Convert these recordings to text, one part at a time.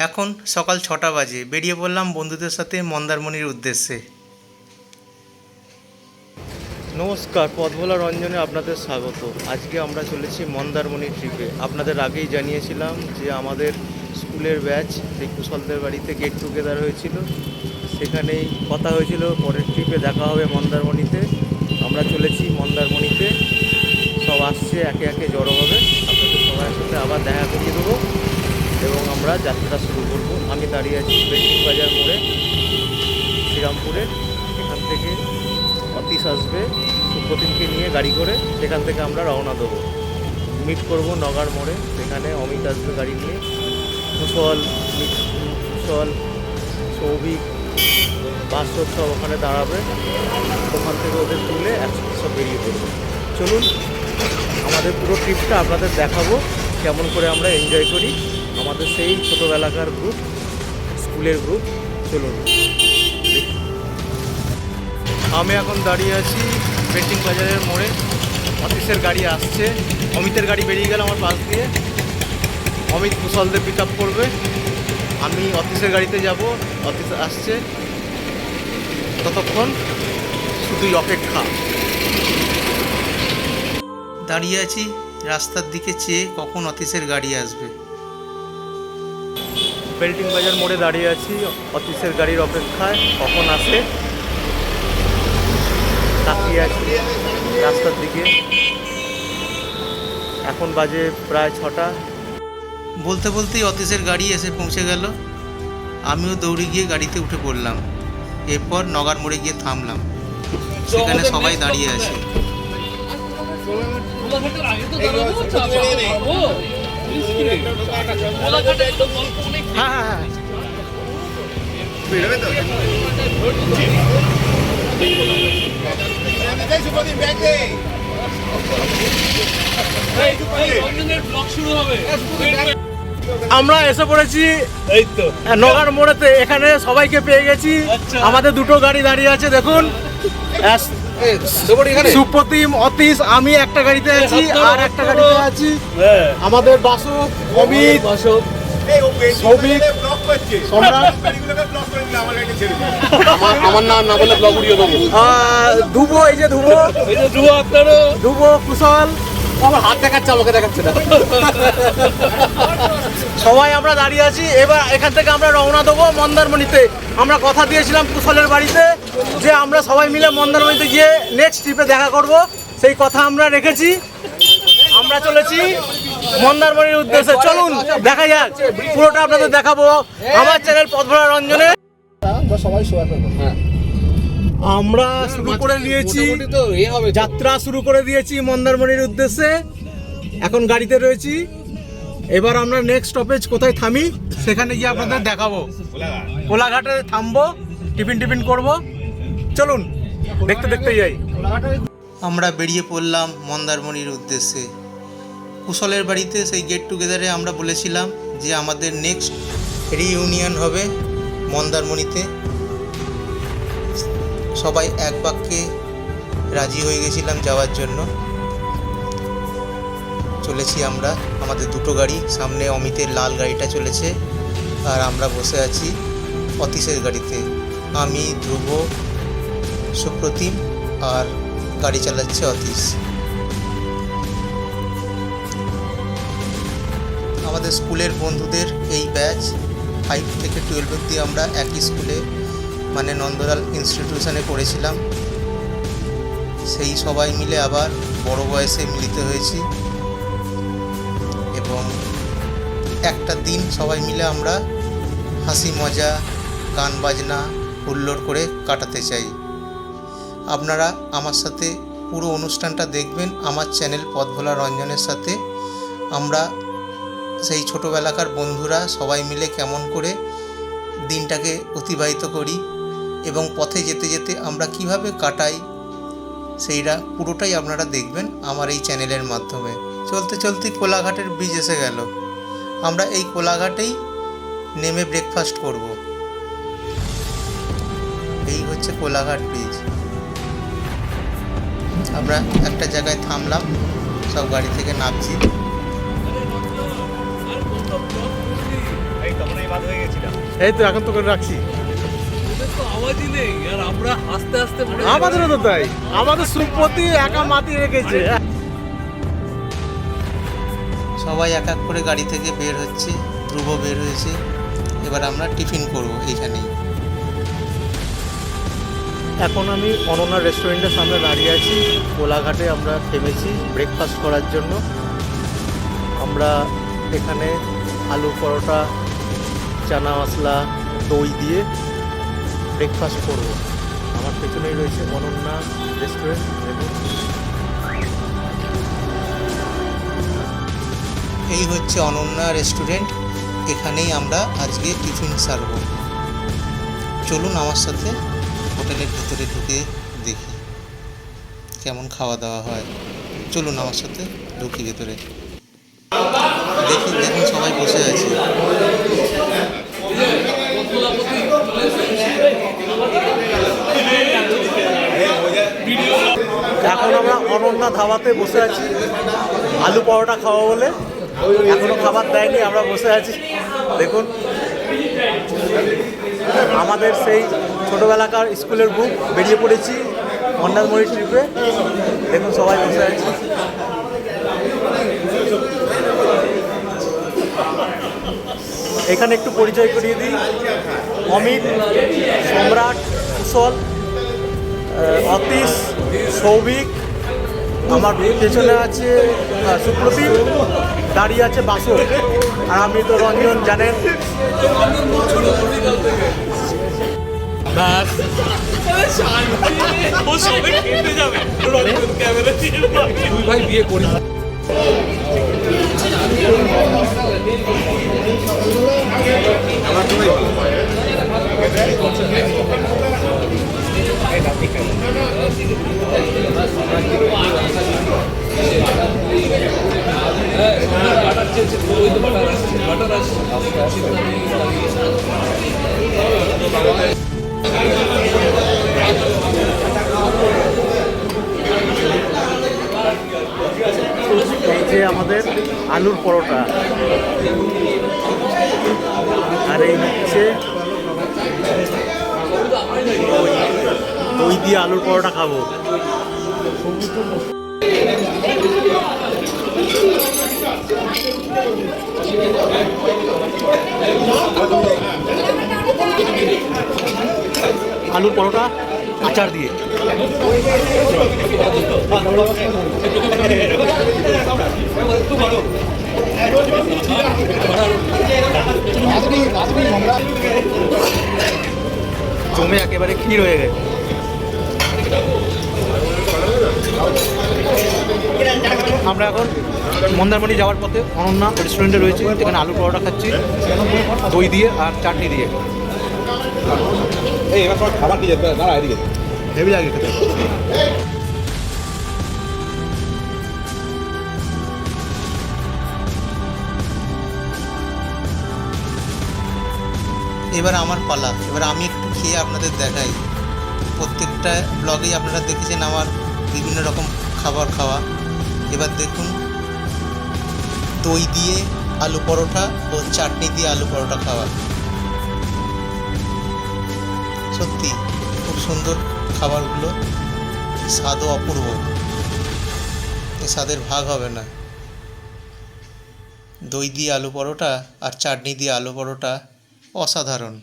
এখন সকাল ৬টা বাজে, বেরিয়ে পড়লাম বন্ধুদের সাথে মন্দারমণির উদ্দেশ্যে। নমস্কার, পথভোলা রঞ্জনে আপনাদের স্বাগত। আজকে আমরা চলেছি মন্দারমণি ট্রিপে। আপনাদের আগেই জানিয়েছিলাম যে আমাদের স্কুলের ব্যাচ সেই কুশলদের বাড়িতে গেট টুগেদার হয়েছিল, সেখানেই কথা হয়েছিল পরের ট্রিপে দেখা হবে মন্দারমণিতে। আমরা চলেছি মন্দারমণিতে, সব আসছে, একে একে জড়ো হবে। আপনাদের সবার সাথে আবার দেখা করিয়ে দেবো এবং আমরা যাত্রা শুরু করব। আমি দাঁড়িয়ে আছি বেল্টিং বাজার মোড়ে, শ্রীরামপুরে। এখান থেকে অতীশ আসবে সুপ্রতিমকে নিয়ে গাড়ি করে, সেখান থেকে আমরা রওনা দেবো। মিট করব নগার মোড়ে, সেখানে অমিত আসবে গাড়ি নিয়ে। কুশল, সৌভিক, বাস্তব সব ওখানে দাঁড়াবে। ওখান থেকে ওদের তুলে একসাথে সব বেরিয়ে পড়বো। চলুন আমাদের পুরো ট্রিপটা আপনাদের দেখাবো, কেমন করে আমরা এনজয় করি। আমাদের সেই ছোটোবেলাকার গ্রুপ, স্কুলের গ্রুপ। চলুন। আমি এখন দাঁড়িয়ে আছি বেল্টিং বাজারের মোড়ে। অতীশের গাড়ি আসছে, অমিতের গাড়ি বেরিয়ে গেল আমার পাশ দিয়ে। অমিত কুশলদের পিক আপ করবে, আমি অতীশের গাড়িতে যাব। অতীশ আসছে, ততক্ষণ শুধুই অপেক্ষা। দাঁড়িয়ে আছি রাস্তার দিকে চেয়ে, কখন অতীশের গাড়ি আসবে। বেল্টিং বাজার মোড়ে দাঁড়িয়ে আছি অতীশের গাড়ির অপেক্ষায়, কখন আসে তাকিয়ে আছি রাস্তার দিকে। এখন বাজে প্রায় 6টা। বলতে বলতেই অতীশের গাড়ি এসে পৌঁছে গেল। আমিও দৌড়ে গিয়ে গাড়িতে উঠে পড়লাম। এরপর নগার মোড়ে গিয়ে থামলাম, সেখানে সবাই দাঁড়িয়ে আছে। হ্যাঁ, আমরা এসে পড়েছি এই তো নগার মোড়েতে। এখানে সবাইকে পেয়ে গেছি। আমাদের দুটো গাড়ি দাঁড়িয়ে আছে, দেখুন। সুপ্রতিম, অতীশ, আমি একটা গাড়িতে আছি, আর একটা গাড়িতে আছি আমাদের বাসু, অমিত, সৌভিক, সম্রাট। আমার নাম না বলে ব্লগ উড়িয়ে দেবো। ধুবো, এই যে ধুবো, ধুবো, কুশল। আমার হাত দেখাচ্ছে, আমাকে দেখাচ্ছে না। সবাই আমরা দাঁড়িয়ে আছি। এবার এখান থেকে আমরা রওনা দেবো মন্দারমণিতে। আমরা কথা দিয়েছিলাম কুশলের বাড়িতে যে আমরা সবাই মিলে মন্দারমণিতে গিয়ে নেক্সট ট্রিপে দেখা করব, সেই কথা আমরা রেখেছি। আমরা চলেছি মন্দারমণির উদ্দেশ্যে। চলুন দেখা যাক, পুরোটা আপনাদের দেখাবো আমার চ্যানেল পথভোলা রঞ্জনে। আমরা শুরু করে দিয়েছি, যাত্রা শুরু করে দিয়েছি মন্দারমণির উদ্দেশ্যে। এখন গাড়িতে রয়েছি। এবার আমরা নেক্সট স্টপেজ কোথায় থামি সেখানে গিয়ে আপনাদের দেখাবো। কোলাঘাটে থামবো, টিফিন করব। চলুন দেখতে দেখতে যাই। আমরা বেরিয়ে পড়লাম মন্দারমণির উদ্দেশ্যে। কুশলের বাড়িতে সেই গেট টুগেদারে আমরা বলেছিলাম যে আমাদের নেক্সট রিইউনিয়ন হবে মন্দারমণিতে। সবাই এক বাক্যে রাজি হয়ে গেছিলাম যাওয়ার জন্য। চলেছি আমরা, আমাদের দুটো গাড়ি, সামনে অমিতের লাল গাড়িটা চলেছে, আর আমরা বসে আছি অতীশের গাড়িতে। আমি, ধ্রুব, সুপ্রতিম, আর গাড়ি চালাচ্ছে অতীশ। আমাদের স্কুলের বন্ধুদের এই ব্যাচ, 5 থেকে 12 অবধি আমরা একই স্কুলে, মানে নন্দলাল ইনস্টিটিউশনে পড়েছিলাম। সেই সবাই মিলে আবার বড় বয়সে মিলিত হয়েছি এবং একটা দিন সবাই মিলে আমরা হাসি মজা, গান বাজনা, হুল্লোড় করে কাটাতে চাই। আপনারা আমার সাথে পুরো অনুষ্ঠানটা দেখবেন আমার চ্যানেল পথভোলা রঞ্জনের সাথে। আমরা সেই ছোটোবেলাকার বন্ধুরা সবাই মিলে কেমন করে দিনটাকে অতিবাহিত করি এবং পথে যেতে যেতে আমরা কিভাবে কাটাই, সেইটা পুরোটাই আপনারা দেখবেন আমার এই চ্যানেলের মাধ্যমে। চলতে চলতে কোলাঘাটের ব্রিজ এসে গেল। আমরা এই কোলাঘাটেই নেমে ব্রেকফাস্ট করব। এই হচ্ছে কোলাঘাট ব্রিজ। আমরা একটা জায়গায় থামলাম, সব গাড়ি থেকে নামছি। এই তো এখন তো করে রাখছি। আওয়াজই নেই আর আমরা আস্তে আস্তে আমাদেরও তো তাই, আমাদের সুপতি একা মাতিয়ে রেখেছে। সবাই এক এক করে গাড়ি থেকে বের হচ্ছে, ধ্রুব বের হয়েছে। এবার আমরা টিফিন করব এইখানেই। এখন আমি অনন্যা রেস্টুরেন্টের সামনে দাঁড়িয়ে আছি। কোলাঘাটে আমরা থেমেছি ব্রেকফাস্ট করার জন্য। আমরা এখানে আলু পরোটা, চানা মশলা, দই দিয়ে ব্রেকফাস্ট করব। আমার পেছনেই রয়েছে অনন্যা রেস্টুরেন্ট। দেখুন, এই হচ্ছে অনন্যা রেস্টুরেন্ট, এখানেই আমরা আজকে টিফিন সারব। চলুন আমার সাথে হোটেলের ভিতরে ঢুকে দেখি কেমন খাওয়া দাওয়া হয়। চলুন আমার সাথে ঢুকি ভেতরে। দেখুন সবাই বসে আছে। এখন আমরা অনন্যা ধাবাতে বসে আছি আলু পরোটা খাওয়া বলে। এখনো খাবার দেয়নি, আমরা বসে আছি। দেখুন, আমাদের সেই ছোটোবেলাকার স্কুলের বুক বেরিয়ে পড়েছি মন্দারমণি ট্রিপে। দেখুন সবাই বসে আছি। এখানে একটু পরিচয় করিয়ে দিই। অমিত, সম্রাট, কুশল, অতীশ, সৌভিক, আমার পেছনে আছে সুপ্রদীপ, দাঁড়িয়ে আছে বাসন, আর আমি তো রঞ্জন, জানেন। দুই ভাই বিয়ে করি। এই যে আমাদের আলুর পরোটা, আর এই হচ্ছে দই দিয়ে আলুর পরোটা খাবো। আলুর পরোটা আচার দিয়ে। জমে একেবারে ক্ষীর হয়ে গেছে। আমরা এখন মন্দারমণি যাওয়ার পথে অনন্যা রেস্টুরেন্টে রয়েছে। এখানে আলু পরোটা খাচ্ছি দই দিয়ে আর চাটনি দিয়ে। এই এবার সব খাবার দিয়ে যাবে, দাঁড়া এদিকে। হেভি লাগে খেতে। এবার আমার পালা। এবার আমি একটু খেয়ে আপনাদের দেখাই। প্রত্যেকটা ব্লগেই আপনারা দেখেছেন আমার বিভিন্ন রকম খাবার খাওয়া। এবার দেখুন দই দিয়ে আলু পরোটা ও চাটনি দিয়ে আলু পরোটা খাওয়া। সত্যি খুব সুন্দর খাবারগুলো, স্বাদও অপূর্ব। এই স্বাদের ভাগ হবে না। দই দিয়ে আলু পরোটা আর চাটনি দিয়ে আলু পরোটা অসাধারণ।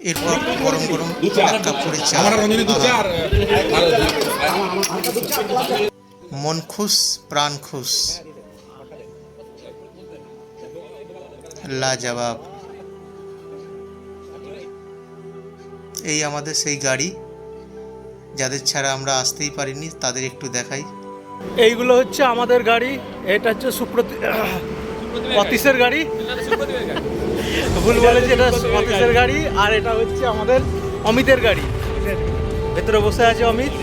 এরপর গরম গরম এক কাপ করে চা। মন খুশ প্রাণ খুশ, লাজবাব। এই আমাদের সেই গাড়ি যাদের ছাড়া আমরা আসতেই পারিনি, তাদের একটু দেখাই। এইগুলো হচ্ছে আমাদের গাড়ি। এটা হচ্ছে অতীশের গাড়ি, ভুল বলেছি, এটা অতীশের গাড়ি। আর এটা হচ্ছে আমাদের অমিতের গাড়ি। ভেতরে বসে আছে অমিত।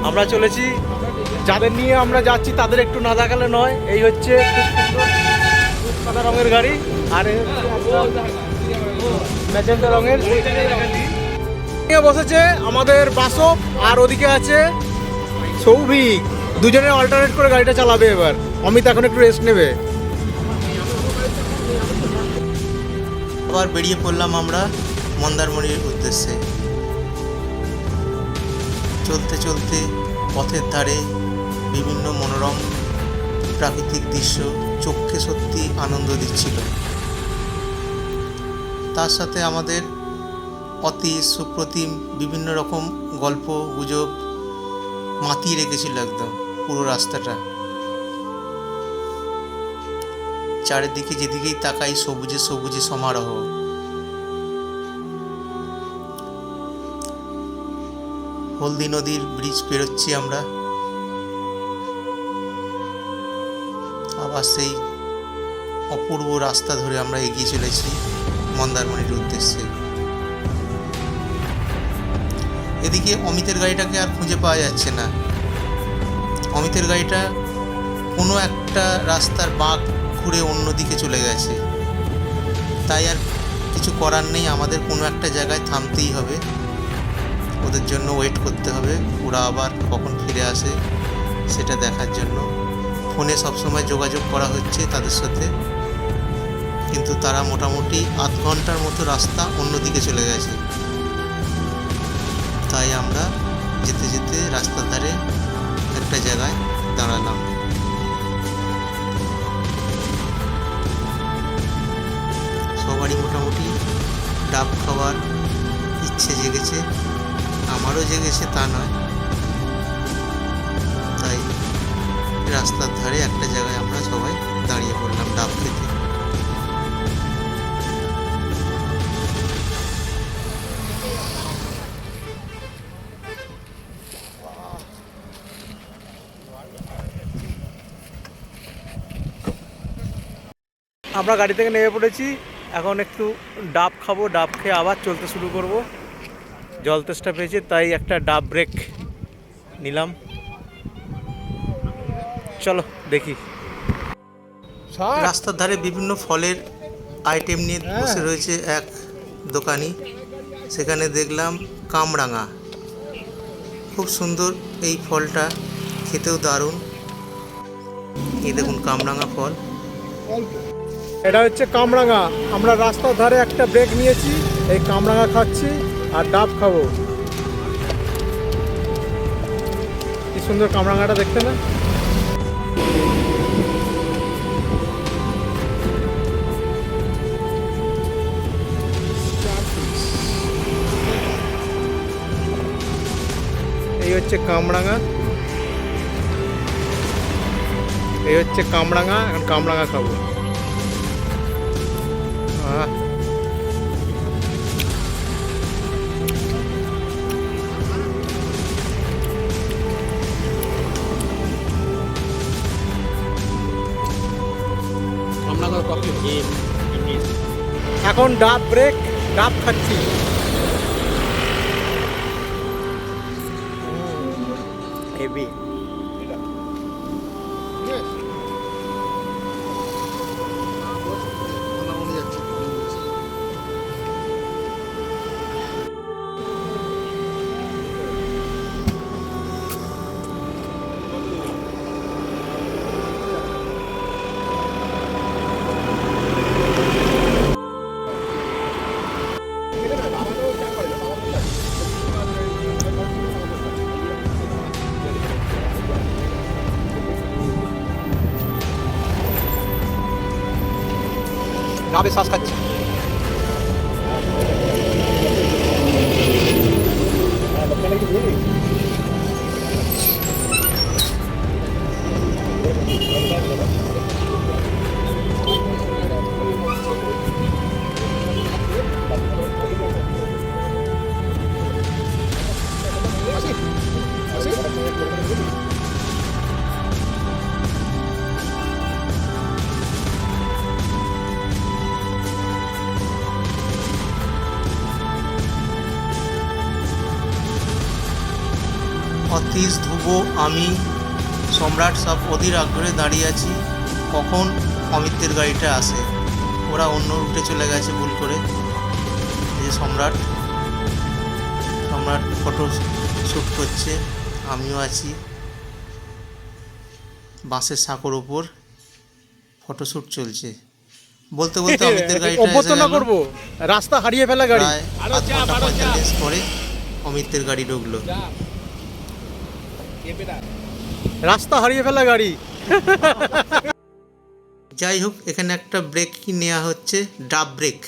আমরা চলেছি, যাদের নিয়ে আমরা যাচ্ছি তাদের একটু না দেখালে নয়। এই হচ্ছে খুব সুন্দর সাদা রঙের গাড়ি, আর ম্যাজেন্টা রঙের। বসেছে আমাদের বাসব আর ওদিকে আছে সৌভিক, দুজনে অল্টারনেট করে গাড়িটা চালাবে। এবার অমিত এখন একটু রেস্ট নেবে। আবার বেরিয়ে পড়লাম আমরা মন্দারমণির উদ্দেশ্যে। চলতে চলতে পথের ধারে বিভিন্ন মনোরম প্রাকৃতিক দৃশ্য চোখে সত্যি আনন্দ দিচ্ছিল। তার সাথে আমাদের অতি সুপ্রতিম বিভিন্ন রকম গল্প গুজব মাতিয়ে রেখেছিল একদম পুরো রাস্তাটা। চারিদিকে যেদিকেই তাকাই সবুজে সবুজে সমারোহ। হলদি নদীর ব্রিজ পেরোচ্ছি আমরা, আবার সেই অপূর্ব রাস্তা ধরে আমরা এগিয়ে চলেছি মন্দারমণির উদ্দেশ্যে। এদিকে অমিতের গাড়িটাকে আর খুঁজে পাওয়া যাচ্ছে না। অমিতের গাড়িটা কোনো একটা রাস্তার বাঁক ঘুরে অন্যদিকে চলে গেছে। তাই আর কিছু করার নেই, আমাদের কোনো একটা জায়গায় থামতেই হবে, ওদের জন্য ওয়েট করতে হবে। ওরা আবার কখন ফিরে আসে সেটা দেখার জন্য ফোনে সবসময় যোগাযোগ করা হচ্ছে তাদের সাথে, কিন্তু তারা মোটামুটি আধ ঘন্টার মতো রাস্তা অন্যদিকে চলে গেছে। তাই আমরা যেতে যেতে রাস্তার ধারে একটা জায়গায় দাঁড়ালাম। সবারই মোটামুটি ডাব খাওয়ার ইচ্ছে জেগেছে, আমারও জেগেছে তা নয়। তাই রাস্তার ধারে একটা জায়গায় আমরা সবাই দাঁড়িয়ে পড়লাম ডাব খেতে। আমরা গাড়ি থেকে নেমে পড়েছি, এখন একটু ডাব খাবো, ডাব খেয়ে আবার চলতে শুরু করব। জল তেষ্টা পেয়েছে তাই একটা ডাব ব্রেক নিলাম। চলো দেখি। রাস্তার ধারে বিভিন্ন ফলের আইটেম নিয়ে বসে রয়েছে এক দোকানি। সেখানে দেখলাম কামরাঙা, খুব সুন্দর এই ফলটা, খেতেও দারুণ। এই দেখুন কামরাঙা ফল। এটা হচ্ছে কামরাঙা। আমরা রাস্তার ধারে একটা ব্রেক নিয়েছি, এই কামরাঙা খাচ্ছি আর ডাব খাবো। কি সুন্দর কামরাঙাটা দেখতে না? এই হচ্ছে কামরাঙা, এই হচ্ছে কামরাঙা। এখন কামরাঙা খাবো। এখন ডাব ব্রেক, ডাব খাচ্ছি। হেভি। ডাবে শ্বাস খাচ্ছি। অতীশ, ধ্রুব, আমি, সম্রাট সব অধীর আগ্রহে দাঁড়িয়ে আছি কখন অমিতের গাড়িটা আসে। ওরা অন্য রুটে চলে গেছে ভুল করে। এই যে সম্রাট সম্রাট ফটো শ্যুট করছে, আমিও আছি বাঁশের সাঁকোর ওপর, ফটোশ্যুট চলছে। বলতে বলতে অমিতের গাড়িটা এসে অভ্যর্থনা গেল। করবো, রাস্তা হারিয়ে ফেলা গাড়ি। প্রায় আধ ঘন্টা 45 পরে অমিতের গাড়ি ঢুকলো। রাস্তা হারিয়ে ফেলা গাড়ি। যাই হোক, এখানে একটা ব্রেক নেওয়া হচ্ছে, ডাব ব্রেক।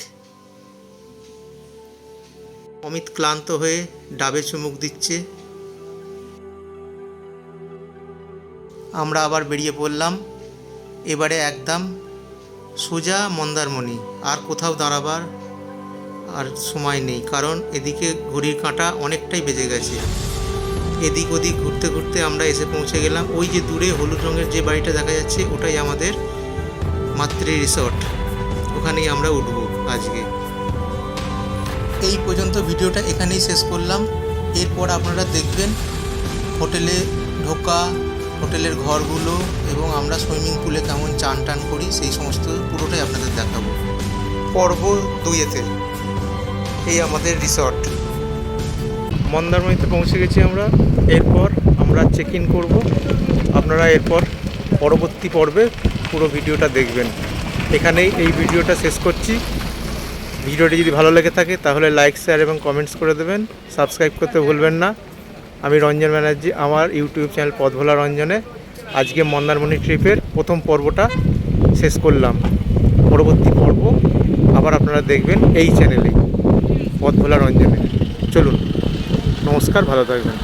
অমিত ক্লান্ত হয়ে ডাবে চুমুক দিচ্ছে। আমরা আবার বেরিয়ে পড়লাম। এবারে একদম সোজা মন্দারমণি, আর কোথাও দাঁড়াবার আর সময় নেই, কারণ এদিকে ঘড়ির কাঁটা অনেকটাই বেজে গেছে। এদিক ওদিক ঘুরতে ঘুরতে আমরা এসে পৌঁছে গেলাম। ওই যে দূরে হলুদ রঙের যে বাড়িটা দেখা যাচ্ছে, ওটাই আমাদের মাতৃ রিসর্ট, ওখানেই আমরা উঠবো আজকে। এই পর্যন্ত ভিডিওটা এখানেই শেষ করলাম। এরপর আপনারা দেখবেন হোটেলে ঢোকা, হোটেলের ঘরগুলো এবং আমরা সুইমিং পুলে কেমন চান টান করি, সেই সমস্ত পুরোটাই আপনাদের দেখাবো পর্ব 2-তে। এই আমাদের রিসর্ট। মন্দারমণিতে পৌঁছে গেছি আমরা। এরপর আমরা চেক ইন করবো। আপনারা এরপর পরবর্তী পর্বে পুরো ভিডিওটা দেখবেন। এখানেই এই ভিডিওটা শেষ করছি। ভিডিওটি যদি ভালো লেগে থাকে তাহলে লাইক, শেয়ার এবং কমেন্টস করে দেবেন। সাবস্ক্রাইব করতে ভুলবেন না। আমি রঞ্জন ব্যানার্জি, আমার ইউটিউব চ্যানেল পথভোলা রঞ্জনে আজকে মন্দারমণি ট্রিপের প্রথম পর্বটা শেষ করলাম। পরবর্তী পর্ব আবার আপনারা দেখবেন এই চ্যানেলেই, পথভোলা রঞ্জনে। চলুন, নমস্কার, ভালো থাকবেন।